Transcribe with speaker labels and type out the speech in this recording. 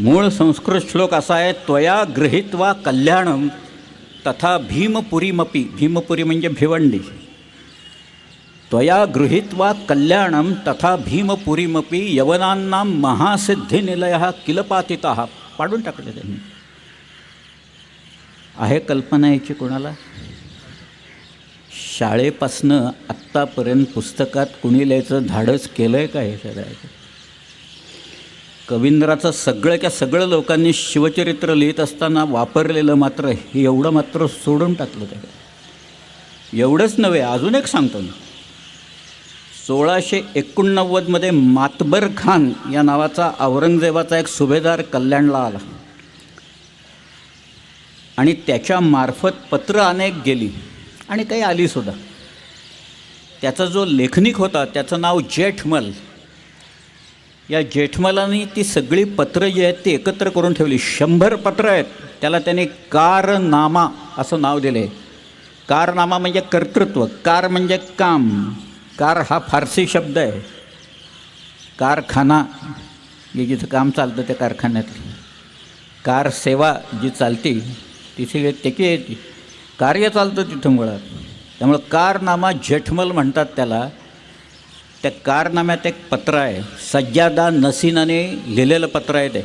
Speaker 1: मूळ संस्कृत श्लोक असा आहे, त्वया गृहीत्वा कल्याणम तथा भीमपुरीमपी. भीमपुरी म्हणजे भिवंडी. त्वया गृहीत्वा कल्याणम तथा भीमपुरीमपी यवनांना महासिद्धिनिलय किलपातितः. पाडून टाकले त्यांनी. आहे कल्पना याची कोणाला? शाळेपासनं आत्तापर्यंत पुस्तकात कुणी लिहायचं धाडस केलं आहे का हे सगळं? कवींद्राचं सगळ्याच्या सगळं लोकांनी शिवचरित्र लिहित असताना वापरलेलं मात्र हे एवढं मात्र सोडून टाकलं त्याला. एवढंच नव्हे, अजून एक सांगतो मी. 1689 मातबर खान या नावाचा औरंगजेबाचा एक सुभेदार कल्याणला आला आणि त्याच्यामार्फत पत्र अनेक गेली आणि काही आलीसुद्धा. त्याचा जो लेखनिक होता त्याचं नाव जेठमल. या जेठमलांनी ती सगळी पत्रं जी आहेत ती एकत्र करून ठेवली. 100 पत्र आहेत. त्याला त्याने कारनामा असं नाव दिले. कारनामा म्हणजे कर्तृत्व. कार म्हणजे काम. कार हा फारसी शब्द आहे. कारखाना जे जिथं काम चालतं त्या कारखान्यातली. कार सेवा जी चालती तिथे त्याची कार्य चालतं तिथं मुळात. त्यामुळं कारनामा जेठमल म्हणतात त्याला. त्या कारनाम्यात एक पत्र आहे, सज्जादा नसीनाने लिहिलेलं पत्र आहे ते.